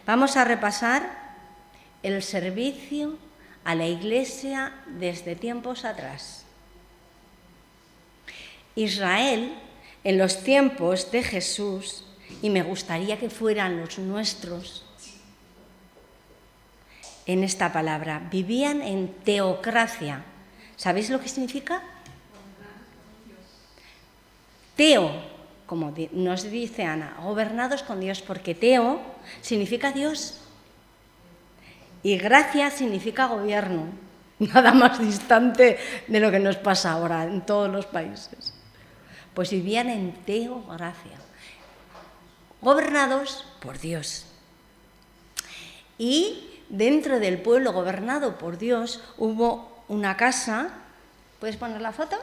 Vamos a repasar el servicio a la Iglesia desde tiempos atrás. Israel, en los tiempos de Jesús, y me gustaría que fueran los nuestros, en esta palabra, vivían en teocracia. ¿Sabéis lo que significa? Teo, como nos dice Ana, gobernados con Dios, porque teo significa Dios y gracia significa gobierno. Nada más distante de lo que nos pasa ahora en todos los países. Pues vivían en teocracia, gobernados por Dios. Y dentro del pueblo gobernado por Dios hubo una casa. ¿Puedes poner la foto?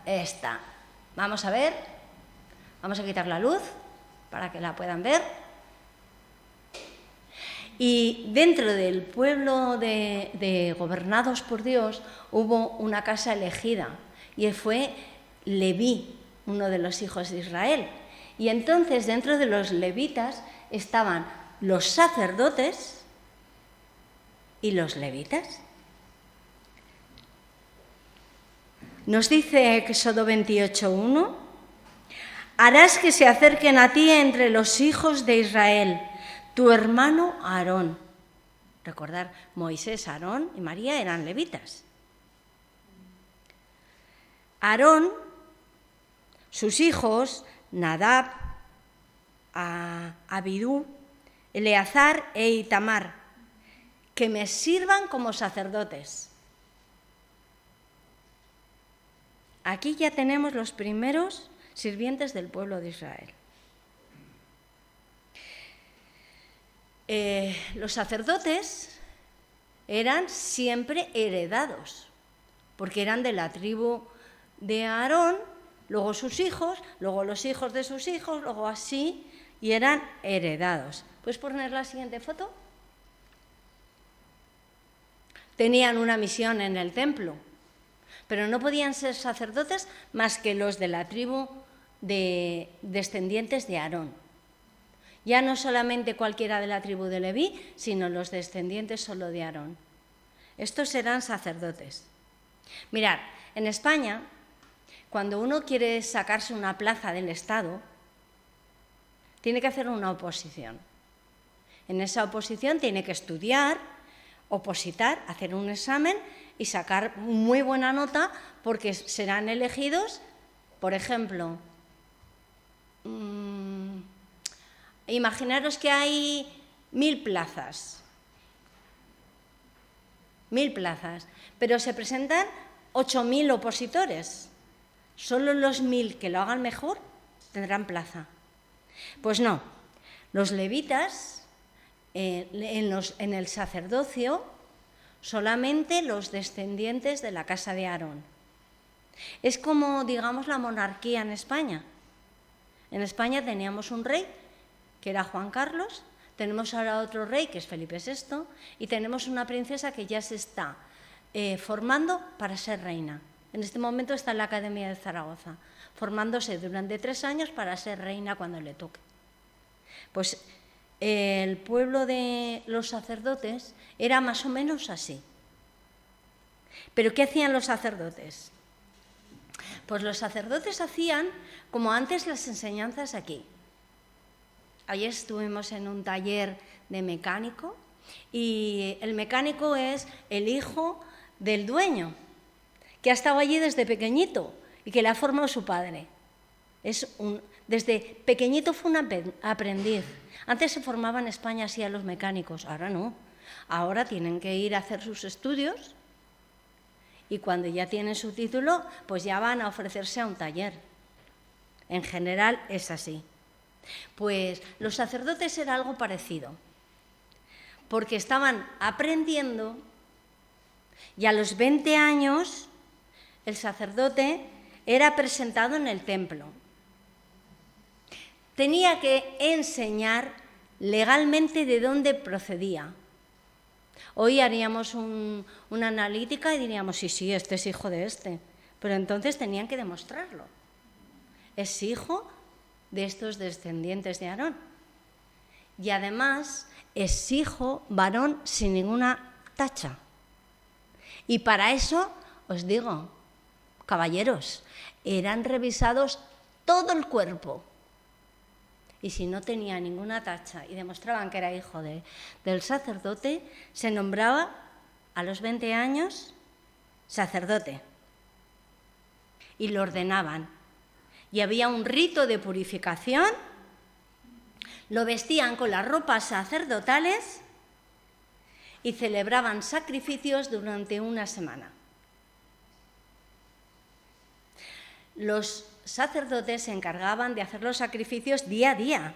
Esta. Vamos a ver. Vamos a quitar la luz para que la puedan ver. Y dentro del pueblo de gobernados por Dios hubo una casa elegida y fue Leví, uno de los hijos de Israel. Y entonces dentro de los levitas estaban los sacerdotes y los levitas. Nos dice Éxodo 28:1, harás que se acerquen a ti entre los hijos de Israel, tu hermano Aarón. Recordar, Moisés, Aarón y María eran levitas. Aarón, sus hijos, Nadab, Abidú, Eleazar e Itamar, que me sirvan como sacerdotes. Aquí ya tenemos los primeros sirvientes del pueblo de Israel. Los sacerdotes eran siempre heredados, porque eran de la tribu de Aarón, luego sus hijos, luego los hijos de sus hijos, luego así, y eran heredados. ¿Puedes poner la siguiente foto? Tenían una misión en el templo, pero no podían ser sacerdotes más que los de la tribu de descendientes de Aarón. Ya no solamente cualquiera de la tribu de Leví, sino los descendientes solo de Aarón. Estos eran sacerdotes. Mirad, en España, cuando uno quiere sacarse una plaza del Estado, tiene que hacer una oposición. En esa oposición tiene que estudiar, opositar, hacer un examen y sacar muy buena nota porque serán elegidos, por ejemplo, imaginaros que hay 1000 plazas, pero se presentan 8000 opositores. Solo los 1000 que lo hagan mejor tendrán plaza. Pues no, los levitas en el sacerdocio solamente los descendientes de la casa de Aarón. Es como, digamos, la monarquía en España. En España teníamos un rey, que era Juan Carlos, tenemos ahora otro rey, que es Felipe VI, y tenemos una princesa que ya se está formando para ser reina. En este momento está en la Academia de Zaragoza, formándose durante 3 años para ser reina cuando le toque. Pues el pueblo de los sacerdotes era más o menos así. ¿Pero qué hacían los sacerdotes? Pues los sacerdotes hacían como antes las enseñanzas aquí. Ayer estuvimos en un taller de mecánico y el mecánico es el hijo del dueño, que ha estado allí desde pequeñito y que le ha formado su padre. Desde pequeñito fue un aprendiz. Antes se formaba en España así a los mecánicos, ahora no. Ahora tienen que ir a hacer sus estudios y cuando ya tienen su título, pues ya van a ofrecerse a un taller. En general es así. Pues los sacerdotes era algo parecido, porque estaban aprendiendo y a los 20 años el sacerdote era presentado en el templo. Tenía que enseñar legalmente de dónde procedía. Hoy haríamos una analítica y diríamos, sí, este es hijo de este, pero entonces tenían que demostrarlo. Es hijo de estos descendientes de Aarón. Y además es hijo varón sin ninguna tacha. Y para eso, os digo, caballeros, eran revisados todo el cuerpo. Y si no tenía ninguna tacha y demostraban que era hijo del sacerdote, se nombraba a los 20 años sacerdote. Y lo ordenaban. Y había un rito de purificación, lo vestían con las ropas sacerdotales y celebraban sacrificios durante una semana. Los sacerdotes se encargaban de hacer los sacrificios día a día.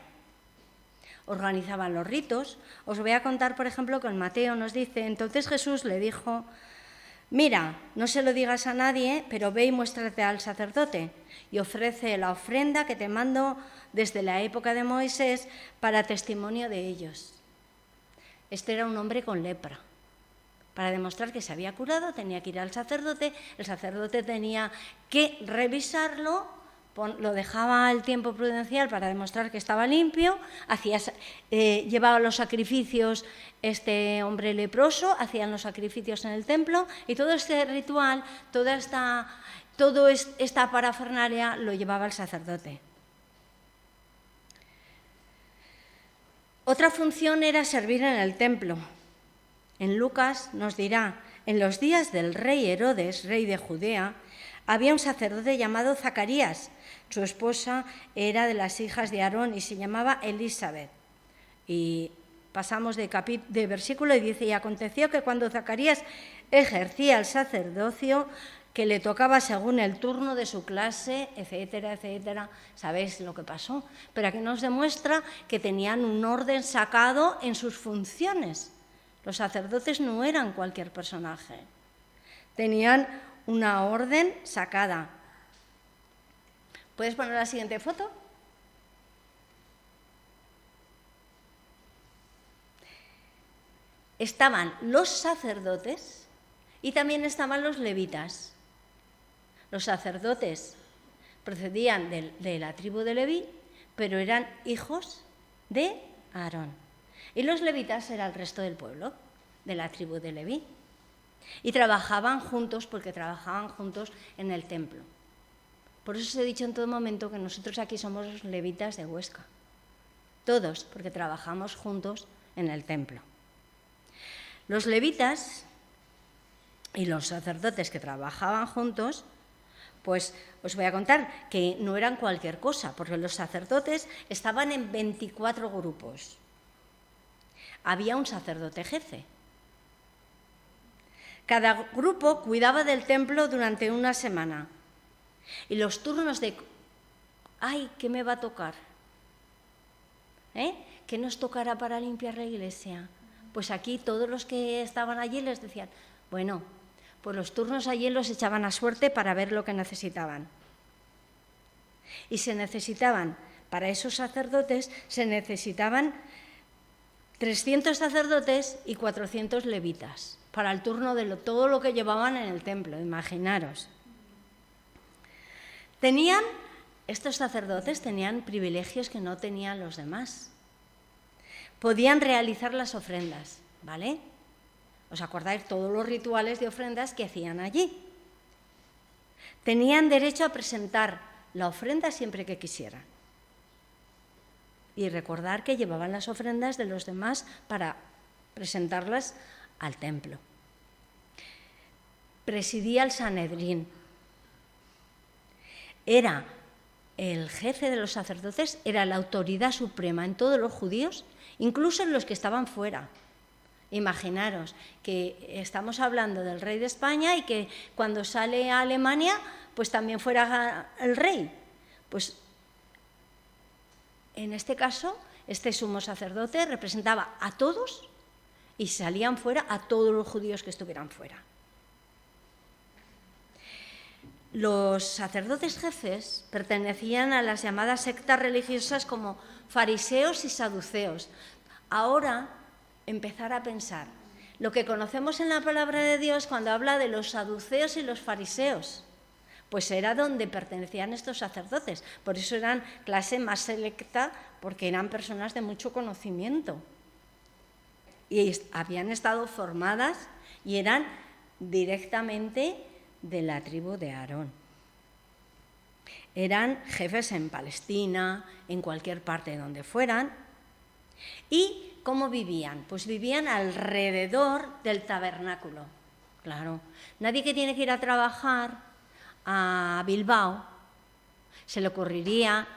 Organizaban los ritos. Os voy a contar, por ejemplo, que en Mateo nos dice: entonces Jesús le dijo: mira, no se lo digas a nadie, pero ve y muéstrate al sacerdote y ofrece la ofrenda que te mando desde la época de Moisés para testimonio de ellos. Este era un hombre con lepra. Para demostrar que se había curado tenía que ir al sacerdote, el sacerdote tenía que revisarlo, lo dejaba al tiempo prudencial para demostrar que estaba limpio, llevaba los sacrificios este hombre leproso, hacían los sacrificios en el templo y todo este ritual, toda esta parafernalia lo llevaba el sacerdote. Otra función era servir en el templo. En Lucas nos dirá: en los días del rey Herodes, rey de Judea, había un sacerdote llamado Zacarías. Su esposa era de las hijas de Aarón y se llamaba Elisabet. Y pasamos de versículo y dice: y aconteció que cuando Zacarías ejercía el sacerdocio, que le tocaba según el turno de su clase, etcétera, etcétera. ¿Sabéis lo que pasó? Pero aquí nos demuestra que tenían un orden sacado en sus funciones. Los sacerdotes no eran cualquier personaje. Tenían una orden sacada. ¿Puedes poner la siguiente foto? Estaban los sacerdotes y también estaban los levitas. Los sacerdotes procedían de la tribu de Leví, pero eran hijos de Aarón. Y los levitas era el resto del pueblo, de la tribu de Leví. Y trabajaban juntos porque trabajaban juntos en el templo. Por eso os he dicho en todo momento que nosotros aquí somos los levitas de Huesca. Todos, porque trabajamos juntos en el templo. Los levitas y los sacerdotes que trabajaban juntos, pues os voy a contar que no eran cualquier cosa, porque los sacerdotes estaban en 24 grupos. Había un sacerdote jefe. Cada grupo cuidaba del templo durante una semana. Y los turnos de ¡ay, qué me va a tocar! ¿Qué nos tocará para limpiar la iglesia? Pues aquí todos los que estaban allí les decían: bueno, pues los turnos allí los echaban a suerte para ver lo que necesitaban. Y se necesitaban, para esos sacerdotes, se necesitaban 300 sacerdotes y 400 levitas para el turno de todo lo que llevaban en el templo, imaginaros. Estos sacerdotes tenían privilegios que no tenían los demás. Podían realizar las ofrendas, ¿vale? ¿Os acordáis todos los rituales de ofrendas que hacían allí? Tenían derecho a presentar la ofrenda siempre que quisieran. Y recordar que llevaban las ofrendas de los demás para presentarlas al templo. Presidía el Sanedrín. Era el jefe de los sacerdotes, era la autoridad suprema en todos los judíos, incluso en los que estaban fuera. Imaginaros que estamos hablando del rey de España y que cuando sale a Alemania, pues también fuera el rey. Pues en este caso, este sumo sacerdote representaba a todos y salían fuera a todos los judíos que estuvieran fuera. Los sacerdotes jefes pertenecían a las llamadas sectas religiosas como fariseos y saduceos. Ahora, empezar a pensar lo que conocemos en la palabra de Dios cuando habla de los saduceos y los fariseos. pues era donde pertenecían estos sacerdotes. Por eso eran clase más selecta, porque eran personas de mucho conocimiento. Y habían estado formadas y eran directamente de la tribu de Aarón. Eran jefes en Palestina, en cualquier parte donde fueran. ¿Y cómo vivían? Pues vivían alrededor del tabernáculo. Claro, nadie que tiene que ir a trabajar a Bilbao se le ocurriría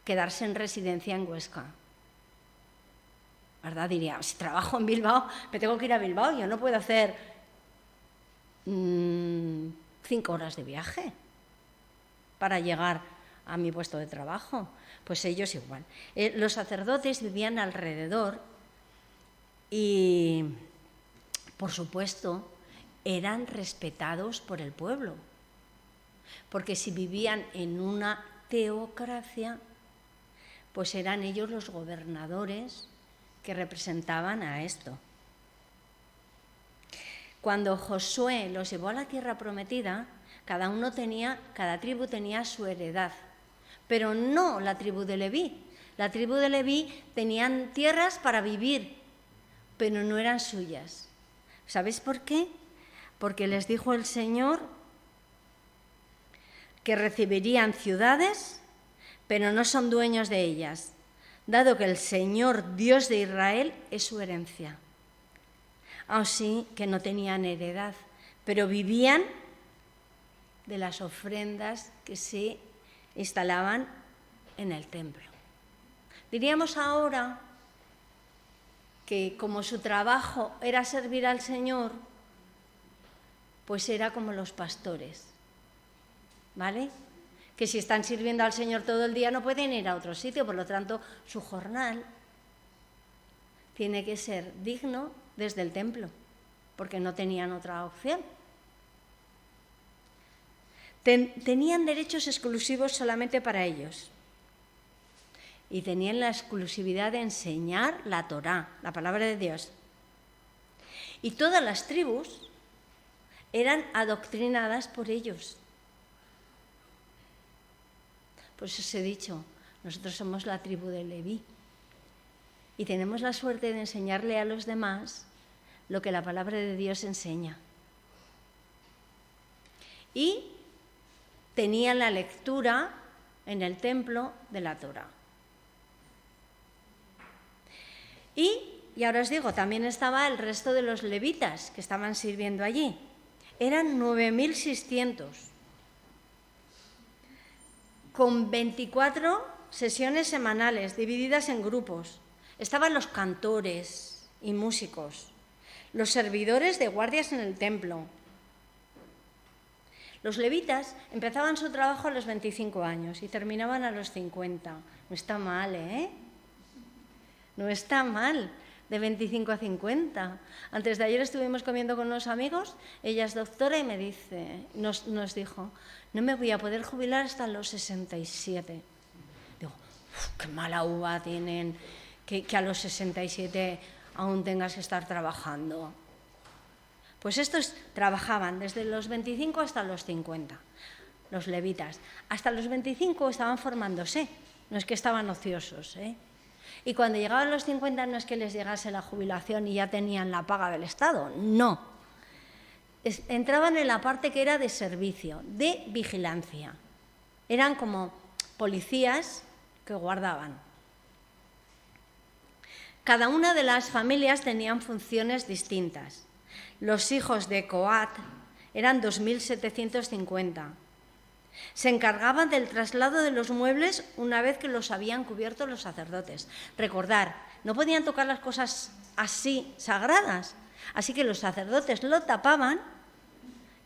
quedarse en residencia en Huesca. ¿Verdad? Diría, si trabajo en Bilbao, me tengo que ir a Bilbao, yo no puedo hacer 5 horas de viaje para llegar a mi puesto de trabajo. Pues ellos igual. Los sacerdotes vivían alrededor y, por supuesto, eran respetados por el pueblo. Porque si vivían en una teocracia, pues eran ellos los gobernadores que representaban a esto. Cuando Josué los llevó a la tierra prometida, cada tribu tenía su heredad, pero no la tribu de Leví. La tribu de Leví tenían tierras para vivir, pero no eran suyas. ¿Sabéis por qué? Porque les dijo el Señor que recibirían ciudades, pero no son dueños de ellas, dado que el Señor, Dios de Israel, es su herencia. Así que no tenían heredad, pero vivían de las ofrendas que se instalaban en el templo. Diríamos ahora que como su trabajo era servir al Señor, pues era como los pastores, ¿vale? Que si están sirviendo al Señor todo el día no pueden ir a otro sitio, por lo tanto su jornal tiene que ser digno desde el templo, porque no tenían otra opción. Tenían derechos exclusivos solamente para ellos y tenían la exclusividad de enseñar la Torá, la palabra de Dios. Y todas las tribus eran adoctrinadas por ellos. Por eso os he dicho, nosotros somos la tribu de Leví y tenemos la suerte de enseñarle a los demás lo que la palabra de Dios enseña. Y tenían la lectura en el templo de la Torá. Y ahora os digo, también estaba el resto de los levitas que estaban sirviendo allí. Eran 9.600, con 24 sesiones semanales divididas en grupos. Estaban los cantores y músicos, los servidores de guardias en el templo. Los levitas empezaban su trabajo a los 25 años y terminaban a los 50. No está mal, ¿eh? No está mal, de 25 a 50. Antes de ayer estuvimos comiendo con unos amigos, ella es doctora y nos dijo, no me voy a poder jubilar hasta los 67. Digo, qué mala uva tienen, que a los 67 aún tengas que estar trabajando. Pues estos trabajaban desde los 25 hasta los 50, los levitas. Hasta los 25 estaban formándose, no es que estaban ociosos, ¿eh? Y cuando llegaban los 50 no es que les llegase la jubilación y ya tenían la paga del Estado, no. Entraban en la parte que era de servicio, de vigilancia. Eran como policías que guardaban. Cada una de las familias tenían funciones distintas. Los hijos de Coat eran 2.750. Se encargaban del traslado de los muebles una vez que los habían cubierto los sacerdotes. Recordar, no podían tocar las cosas así sagradas, así que los sacerdotes lo tapaban.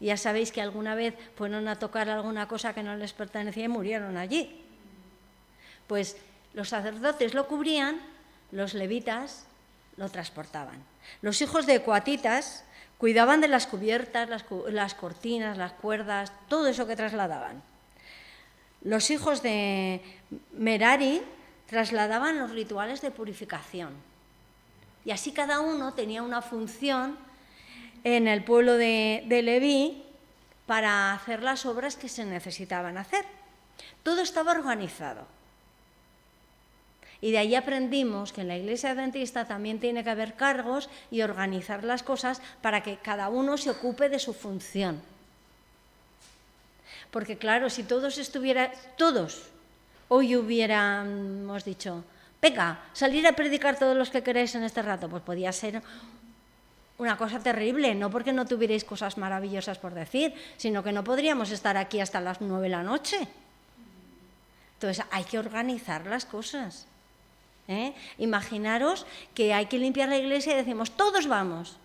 Y ya sabéis que alguna vez fueron a tocar alguna cosa que no les pertenecía y murieron allí. Pues los sacerdotes lo cubrían, los levitas lo transportaban. Los hijos de coatitas cuidaban de las cubiertas, las cortinas, las cuerdas, todo eso que trasladaban. Los hijos de Merari trasladaban los rituales de purificación. Y así cada uno tenía una función en el pueblo de Leví para hacer las obras que se necesitaban hacer. Todo estaba organizado. Y de ahí aprendimos que en la Iglesia Adventista también tiene que haber cargos y organizar las cosas para que cada uno se ocupe de su función. Porque claro, si todos hoy hubiéramos dicho, venga, salir a predicar todos los que queráis en este rato, pues podía ser una cosa terrible, no porque no tuvierais cosas maravillosas por decir, sino que no podríamos estar aquí hasta las 9 de la noche. Entonces hay que organizar las cosas. Imaginaros que hay que limpiar la iglesia y decimos, todos vamos.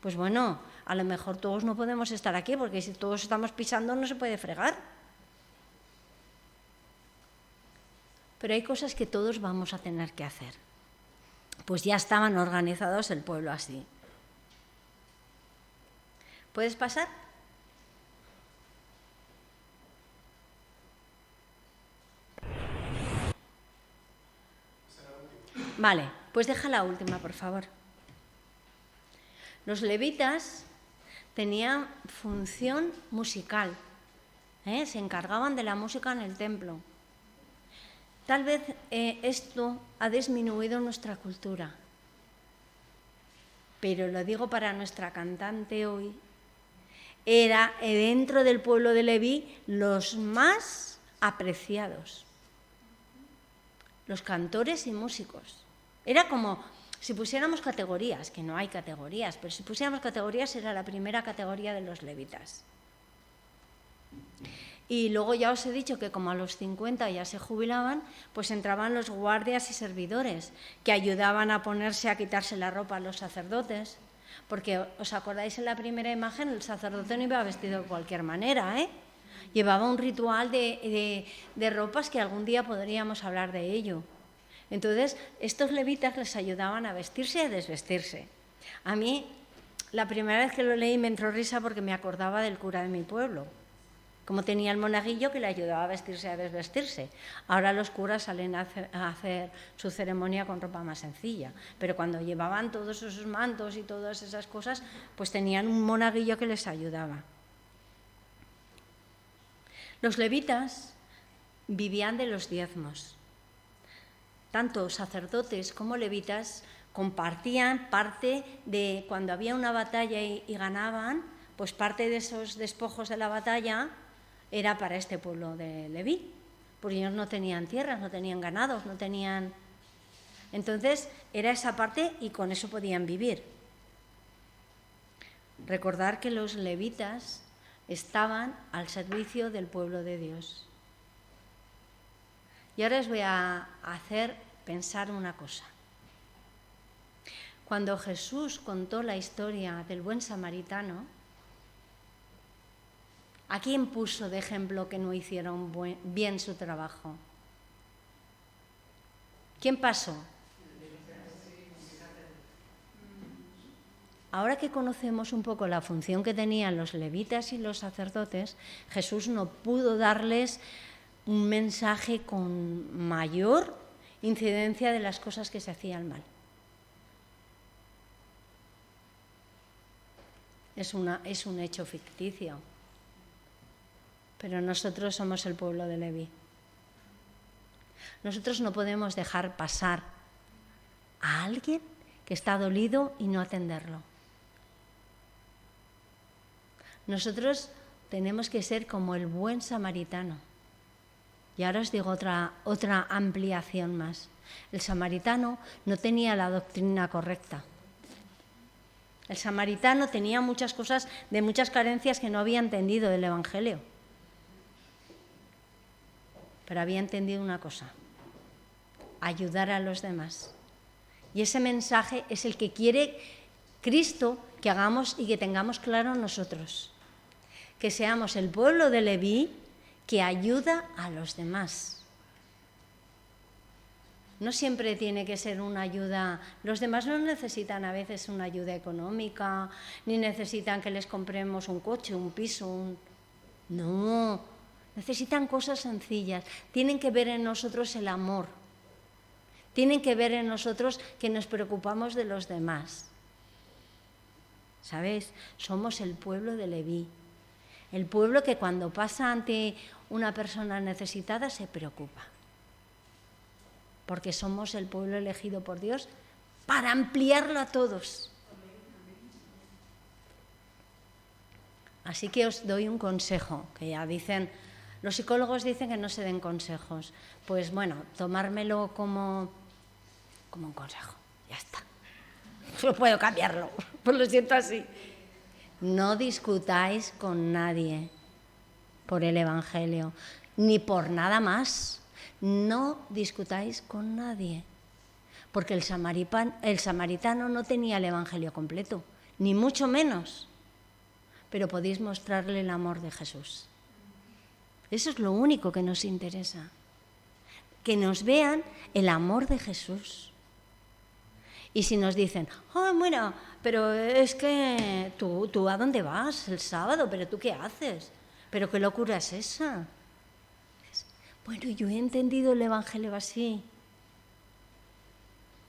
Pues bueno, a lo mejor todos no podemos estar aquí, porque si todos estamos pisando no se puede fregar. Pero hay cosas que todos vamos a tener que hacer. Pues ya estaban organizados el pueblo así. ¿Puedes pasar? Vale, pues deja la última, por favor. Los levitas tenían función musical, se encargaban de la música en el templo. Tal vez esto ha disminuido nuestra cultura, pero lo digo para nuestra cantante hoy, era dentro del pueblo de Leví los más apreciados, los cantores y músicos. Era como si pusiéramos categorías, que no hay categorías, pero si pusiéramos categorías era la primera categoría de los levitas. Y luego ya os he dicho que como a los 50 ya se jubilaban, pues entraban los guardias y servidores, que ayudaban a ponerse, a quitarse la ropa a los sacerdotes, porque os acordáis en la primera imagen, el sacerdote no iba vestido de cualquier manera, llevaba un ritual de ropas que algún día podríamos hablar de ello. Entonces, estos levitas les ayudaban a vestirse y a desvestirse. A mí, la primera vez que lo leí me entró risa porque me acordaba del cura de mi pueblo, como tenía el monaguillo que le ayudaba a vestirse y a desvestirse. Ahora los curas salen a hacer su ceremonia con ropa más sencilla, pero cuando llevaban todos esos mantos y todas esas cosas, pues tenían un monaguillo que les ayudaba. Los levitas vivían de los diezmos. Tanto sacerdotes como levitas compartían parte de, cuando había una batalla y ganaban, pues parte de esos despojos de la batalla era para este pueblo de Leví, porque ellos no tenían tierras, no tenían ganados, no tenían... Entonces era esa parte y con eso podían vivir. Recordar que los levitas estaban al servicio del pueblo de Dios. Y ahora os voy a hacer pensar una cosa. Cuando Jesús contó la historia del buen samaritano, ¿a quién puso de ejemplo que no hicieron bien su trabajo? ¿Quién pasó? Ahora que conocemos un poco la función que tenían los levitas y los sacerdotes, Jesús no pudo darles un mensaje con mayor incidencia de las cosas que se hacían mal. Es un hecho ficticio, pero nosotros somos el pueblo de Leví. Nosotros no podemos dejar pasar a alguien que está dolido y no atenderlo. Nosotros tenemos que ser como el buen samaritano. Y ahora os digo otra ampliación más. El samaritano no tenía la doctrina correcta. El samaritano tenía muchas cosas, de muchas carencias que no había entendido del Evangelio. Pero había entendido una cosa: ayudar a los demás. Y ese mensaje es el que quiere Cristo que hagamos y que tengamos claro nosotros. Que seamos el pueblo de Leví que ayuda a los demás. No siempre tiene que ser una ayuda. Los demás no necesitan a veces una ayuda económica, ni necesitan que les compremos un coche, un piso. No, necesitan cosas sencillas. Tienen que ver en nosotros el amor. Tienen que ver en nosotros que nos preocupamos de los demás. ¿Sabéis? Somos el pueblo de Leví. El pueblo que cuando pasa ante una persona necesitada se preocupa. Porque somos el pueblo elegido por Dios para ampliarlo a todos. Así que os doy un consejo, que ya dicen, los psicólogos dicen que no se den consejos. Pues bueno, tomármelo como un consejo, ya está. No puedo cambiarlo, pues lo siento así. No discutáis con nadie por el Evangelio, ni por nada más. No discutáis con nadie, porque el samaritano no tenía el Evangelio completo, ni mucho menos, pero podéis mostrarle el amor de Jesús. Eso es lo único que nos interesa, que nos vean el amor de Jesús. Y si nos dicen, bueno, pero es que tú ¿a dónde vas el sábado? ¿Pero tú qué haces? ¿Pero qué locura es esa? Bueno, yo he entendido el Evangelio así.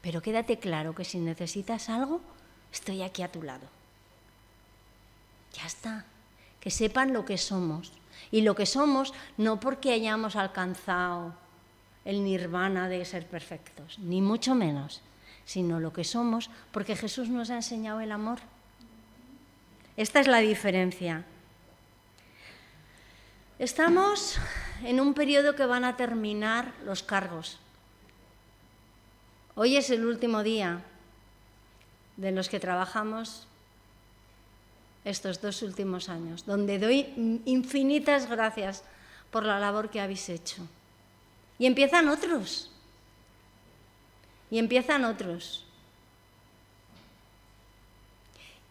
Pero quédate claro que si necesitas algo, estoy aquí a tu lado. Ya está. Que sepan lo que somos. Y lo que somos no porque hayamos alcanzado el nirvana de ser perfectos, ni mucho menos, sino lo que somos porque Jesús nos ha enseñado el amor. Esta es la diferencia. Estamos en un periodo que van a terminar los cargos. Hoy es el último día de los que trabajamos estos 2 últimos años, donde doy infinitas gracias por la labor que habéis hecho. Y empiezan otros.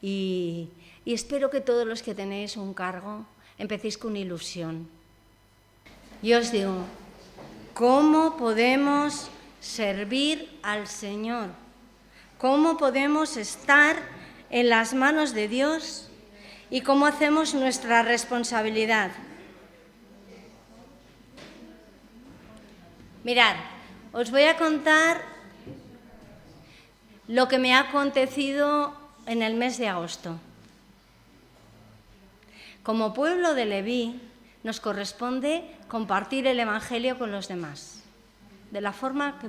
Y espero que todos los que tenéis un cargo empecéis con ilusión. Yo os digo, ¿cómo podemos servir al Señor? ¿Cómo podemos estar en las manos de Dios? ¿Y cómo hacemos nuestra responsabilidad? Mirad, os voy a contar lo que me ha acontecido en el mes de agosto. Como pueblo de Leví, nos corresponde compartir el Evangelio con los demás, de la forma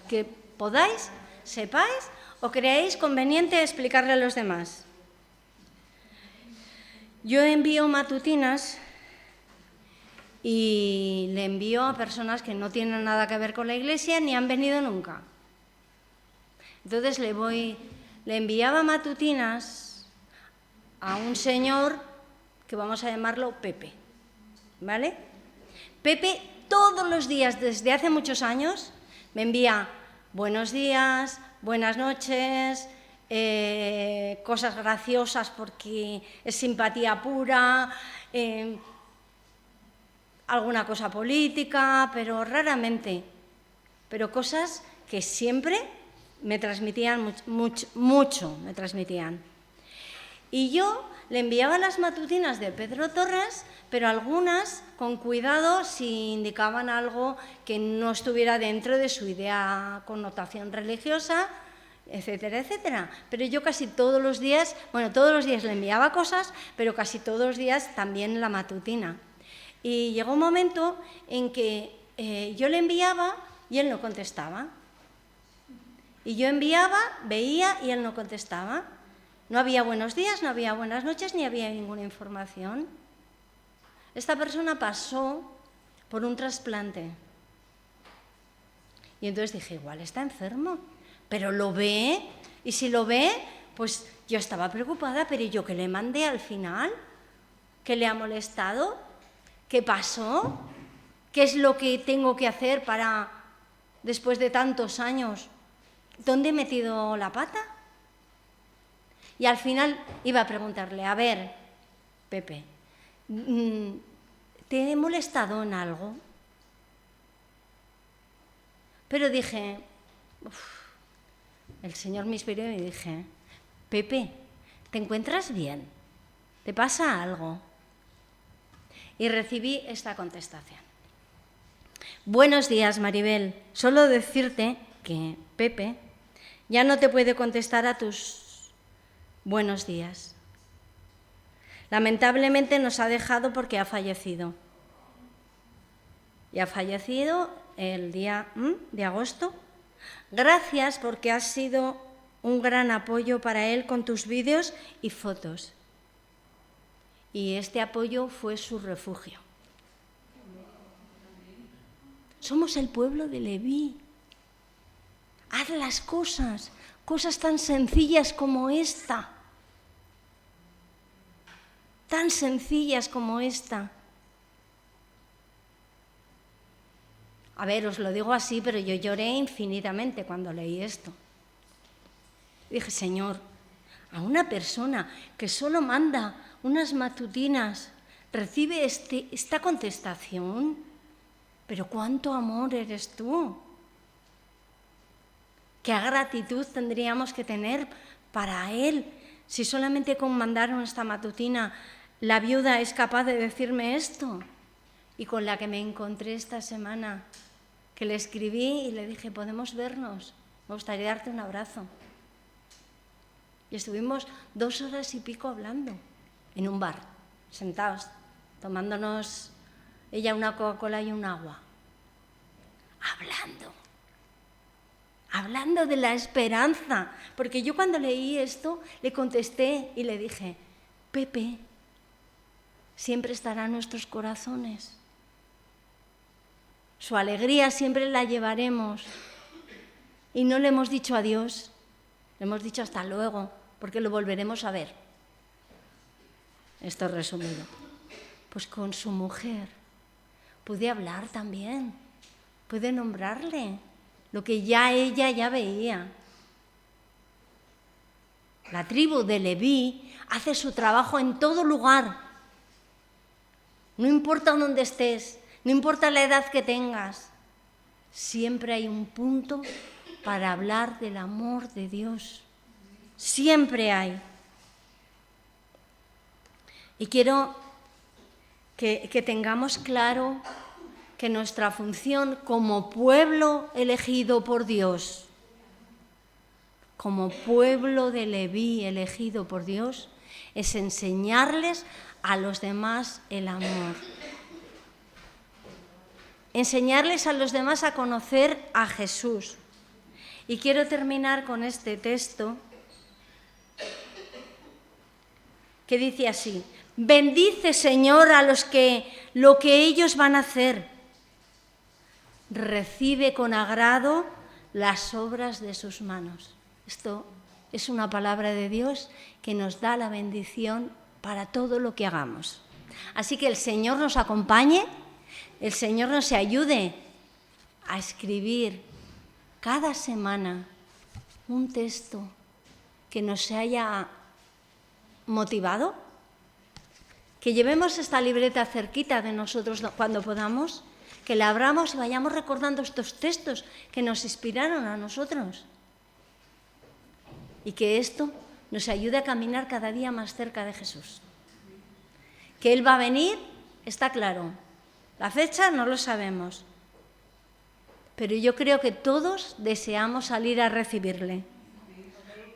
que podáis, sepáis o creáis conveniente explicarle a los demás. Yo envío matutinas y le envío a personas que no tienen nada que ver con la Iglesia ni han venido nunca. Entonces le enviaba matutinas a un señor que vamos a llamarlo Pepe, ¿vale? Pepe todos los días desde hace muchos años me envía buenos días, buenas noches, cosas graciosas porque es simpatía pura, alguna cosa política, pero raramente, pero cosas que siempre me transmitían mucho, me transmitían. Y yo le enviaba las matutinas de Pedro Torres, pero algunas con cuidado si indicaban algo que no estuviera dentro de su idea, connotación religiosa, etcétera, etcétera. Pero yo casi todos los días le enviaba cosas, pero casi todos los días también la matutina. Y llegó un momento en que yo le enviaba y él no contestaba. Y yo enviaba, veía y él no contestaba. No había buenos días, no había buenas noches, ni había ninguna información. Esta persona pasó por un trasplante. Y entonces dije, igual está enfermo, pero lo ve, y si lo ve, pues yo estaba preocupada, pero yo que le mandé al final, ¿qué le ha molestado? ¿Qué pasó? ¿Qué es lo que tengo que hacer para, después de tantos años, dónde he metido la pata? Y al final iba a preguntarle, a ver, Pepe, ¿te he molestado en algo? Pero dije, el Señor me inspiró y dije, Pepe, ¿te encuentras bien? ¿Te pasa algo? Y recibí esta contestación. Buenos días, Maribel. Solo decirte que Pepe ya no te puede contestar a tus buenos días. Lamentablemente nos ha dejado porque ha fallecido. Y ha fallecido el día de agosto. Gracias porque has sido un gran apoyo para él con tus vídeos y fotos. Y este apoyo fue su refugio. Somos el pueblo de Leví. Haz las cosas tan sencillas como esta. Tan sencillas como esta. A ver, os lo digo así, pero yo lloré infinitamente cuando leí esto. Dije, Señor, a una persona que solo manda unas matutinas, recibe esta contestación, pero cuánto amor eres tú. Qué gratitud tendríamos que tener para él, si solamente con mandar esta matutina la viuda es capaz de decirme esto. Y con la que me encontré esta semana, que le escribí y le dije, ¿podemos vernos? Me gustaría darte un abrazo. Y estuvimos 2 horas y pico hablando en un bar, sentados, tomándonos ella una Coca-Cola y un agua. Hablando de la esperanza. Porque yo cuando leí esto le contesté y le dije, Pepe, siempre estará en nuestros corazones. Su alegría siempre la llevaremos. Y no le hemos dicho adiós, le hemos dicho hasta luego, porque lo volveremos a ver. Esto es resumido. Pues con su mujer pude hablar también, pude nombrarle lo que ella ya veía. La tribu de Leví hace su trabajo en todo lugar. No importa dónde estés, no importa la edad que tengas, siempre hay un punto para hablar del amor de Dios. Siempre hay. Y quiero que tengamos claro que nuestra función como pueblo elegido por Dios, como pueblo de Leví elegido por Dios, es enseñarles a los demás el amor. Enseñarles a los demás a conocer a Jesús. Y quiero terminar con este texto que dice así: bendice, Señor, a los que lo que ellos van a hacer. Recibe con agrado las obras de sus manos. Esto es una palabra de Dios que nos da la bendición para todo lo que hagamos. Así que el Señor nos acompañe, el Señor nos ayude a escribir cada semana un texto que nos haya motivado, que llevemos esta libreta cerquita de nosotros cuando podamos, que la abramos y vayamos recordando estos textos que nos inspiraron a nosotros y que esto nos ayude a caminar cada día más cerca de Jesús. Que Él va a venir, está claro. La fecha no lo sabemos, pero yo creo que todos deseamos salir a recibirle.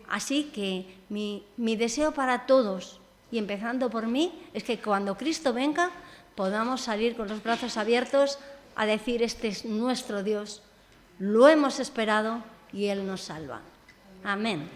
Así que mi deseo para todos, y empezando por mí, es que cuando Cristo venga podamos salir con los brazos abiertos a decir: este es nuestro Dios, lo hemos esperado y Él nos salva. Amén.